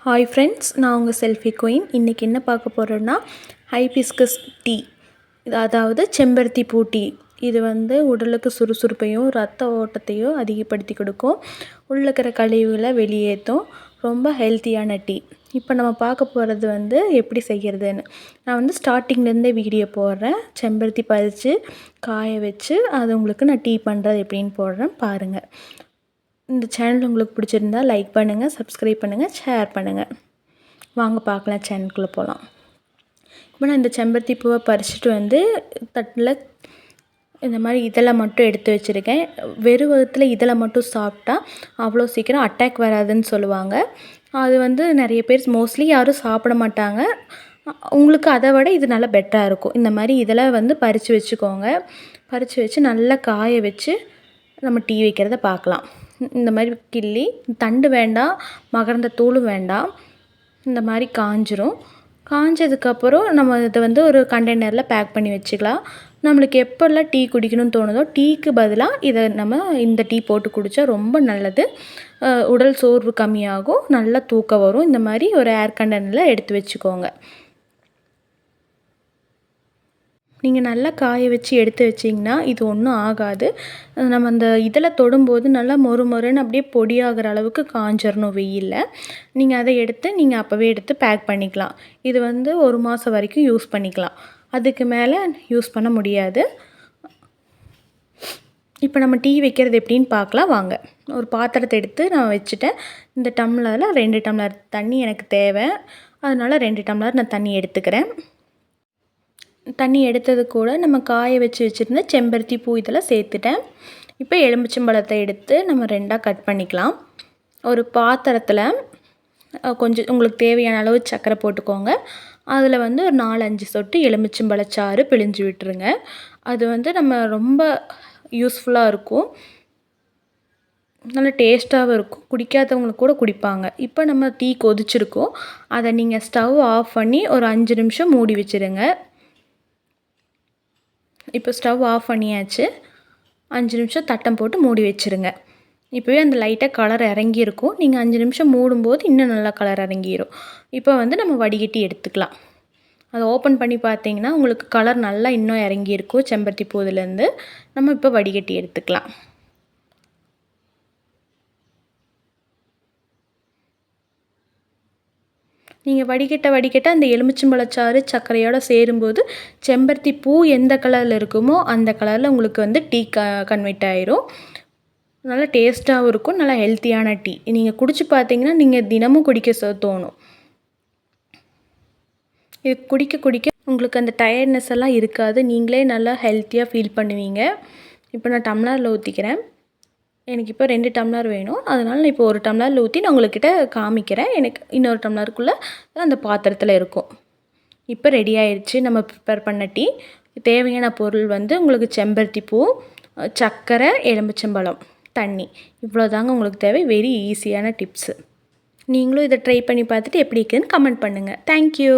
Hi friends, நான் உங்கள் selfie queen. இன்றைக்கி என்ன பார்க்க போகிறோன்னா ஹைபிஸ்கஸ் டீ, அதாவது செம்பருத்தி பூ டீ. இது உடலுக்கு சுறுசுறுப்பையும் ரத்த ஓட்டத்தையும் அதிகப்படுத்தி கொடுக்கும். உள்ள இருக்கிற கழிவுகளை வெளியேற்றும். ரொம்ப ஹெல்த்தியான டீ. இப்போ நம்ம பார்க்க போகிறது எப்படி செய்கிறதுன்னு. நான் ஸ்டார்டிங்லேருந்தே வீடியோ போடுறேன். செம்பருத்தி பறித்து காய வச்சு அது உங்களுக்கு நான் டீ பண்ணுறது எப்படின்னு போடுறேன், பாருங்கள். இந்த சேனல் உங்களுக்கு பிடிச்சிருந்தா லைக் பண்ணுங்கள், சப்ஸ்கிரைப் பண்ணுங்கள், ஷேர் பண்ணுங்கள். வாங்க பார்க்கலாம், சேனலுக்குள்ளே போகலாம். இப்போ நான் இந்த செம்பருத்தி பூவை பறிச்சுட்டு தட்டில் இந்த மாதிரி இதழை மட்டும் எடுத்து வச்சுருக்கேன். வெறும் வயிற்றில் இதழை மட்டும் சாப்பிட்டா அவ்வளோ சீக்கிரம் அட்டாக் வராதுன்னு சொல்லுவாங்க. அது நிறைய பேர் மோஸ்ட்லி யாரும் சாப்பிட மாட்டாங்க. உங்களுக்கு அதை விட இது நல்லா பெட்டராக இருக்கும். இந்த மாதிரி இதெல்லாம் பறித்து வச்சுக்கோங்க. பறித்து வச்சு நல்லா காய வச்சு நம்ம டீ வைக்கிறத பார்க்கலாம். இந்த மாதிரி கிள்ளி, தண்டு வேண்டாம், மகரந்த தூளும் வேண்டாம். இந்த மாதிரி காஞ்சிரும். காஞ்சதுக்கப்புறம் நம்ம இதை ஒரு கண்டெய்னரில் பேக் பண்ணி வச்சுக்கலாம். நம்மளுக்கு எப்போல்லாம் டீ குடிக்கணும்னு தோணுதோ டீக்கு பதிலாக இதை நம்ம இந்த டீ போட்டு குடித்தா ரொம்ப நல்லது. உடல் சோர்வு கம்மியாகும், நல்லா தூக்கம் வரும். இந்த மாதிரி ஒரு ஏர் கண்டெய்னரில் எடுத்து வச்சுக்கோங்க. நீங்கள் நல்லா காய வச்சு எடுத்து வச்சிங்கன்னா இது ஒன்றும் ஆகாது. நம்ம அந்த இதில் தொடும்போது நல்லா மொறு மொறுன்னு அப்படியே பொடியாகிற அளவுக்கு காஞ்சிடணும் வெயிலில். நீங்கள் அதை எடுத்து அப்போவே எடுத்து பேக் பண்ணிக்கலாம். இது 1 மாதம் வரைக்கும் யூஸ் பண்ணிக்கலாம். அதுக்கு மேலே யூஸ் பண்ண முடியாது. இப்போ நம்ம டீ வைக்கிறது எப்படின்னு பார்க்கலாம் வாங்க. ஒரு பாத்திரத்தை எடுத்து நான் வச்சுட்டேன். இந்த டம்ளரில் 2 டம்ளர் தண்ணி எனக்கு தேவை. அதனால் 2 டம்ளர் நான் தண்ணி எடுத்துக்கிறேன். தண்ணி எடுத்தது கூட நம்ம காய வச்சுருந்த செம்பருத்தி பூ இதெல்லாம் சேர்த்துட்டேன். இப்போ எலுமிச்சம்பழத்தை எடுத்து நம்ம 2ஆக கட் பண்ணிக்கலாம். ஒரு பாத்திரத்தில் கொஞ்சம் உங்களுக்கு தேவையான அளவு சர்க்கரை போட்டுக்கோங்க. அதில் ஒரு 4-5 சொட்டு எலுமிச்சம்பழச்சாறு பிழிஞ்சு விட்டுருங்க. அது நம்ம ரொம்ப யூஸ்ஃபுல்லாக இருக்கும், நல்லா டேஸ்ட்டாகவும் இருக்கும். குடிக்காதவங்களுக்கு கூட குடிப்பாங்க. இப்போ நம்ம டீ கொதிச்சிருக்கோம். அதை நீங்கள் ஸ்டவ் ஆஃப் பண்ணி ஒரு 5 நிமிஷம் மூடி வச்சுருங்க. இப்போ ஸ்டவ் ஆஃப் பண்ணியாச்சு. 5 நிமிஷம் தட்டம் போட்டு மூடி வச்சுருங்க. இப்போவே அந்த லைட்டாக கலர் இறங்கியிருக்கும். நீங்கள் 5 நிமிஷம் மூடும்போது இன்னும் நல்லா கலர் இறங்கிடும். இப்போ நம்ம வடிகட்டி எடுத்துக்கலாம். அதை ஓப்பன் பண்ணி பார்த்தீங்கன்னா உங்களுக்கு கலர் நல்லா இன்னும் இறங்கியிருக்கும் செம்பருத்தி பூவிலேருந்து. நம்ம இப்போ வடிகட்டி எடுத்துக்கலாம். நீங்கள் வடிகட்ட அந்த எலுமிச்சம்பழச்சாறு சர்க்கரையோடு சேரும்போது செம்பருத்தி பூ எந்த கலரில் இருக்குமோ அந்த கலரில் உங்களுக்கு டீ கன்வெர்ட் ஆயிரும். நல்லா டேஸ்ட்டாகவும் இருக்கும், நல்லா ஹெல்த்தியான டீ. நீங்கள் குடிச்சு பார்த்தீங்கன்னா நீங்கள் தினமும் குடிக்க தோணும். இது குடிக்க உங்களுக்கு அந்த டயர்ட்னஸ் எல்லாம் இருக்காது. நீங்களே நல்லா ஹெல்த்தியாக ஃபீல் பண்ணுவீங்க. இப்போ நான் டம்ளரில் ஊற்றிக்கிறேன். எனக்கு இப்போ 2 டம்ளர் வேணும். அதனால் நான் இப்போ 1 டம்ளரில் ஊற்றி நான் உங்கள்கிட்ட காமிக்கிறேன். எனக்கு இன்னொரு டம்ளருக்குள்ளே அந்த பாத்திரத்தில் இருக்கும். இப்போ ரெடி ஆயிடுச்சு நம்ம ப்ரிப்பேர் பண்ண டீ. தேவையான பொருள் உங்களுக்கு செம்பருத்தி பூ, சர்க்கரை, எலுமிச்சம்பழம், தண்ணி. இவ்வளோதாங்க உங்களுக்கு தேவை. வெரி ஈஸியான டிப்ஸு. நீங்களும் இதை ட்ரை பண்ணி பார்த்துட்டு எப்படி இருக்குதுன்னு கமெண்ட் பண்ணுங்கள். தேங்க்யூ.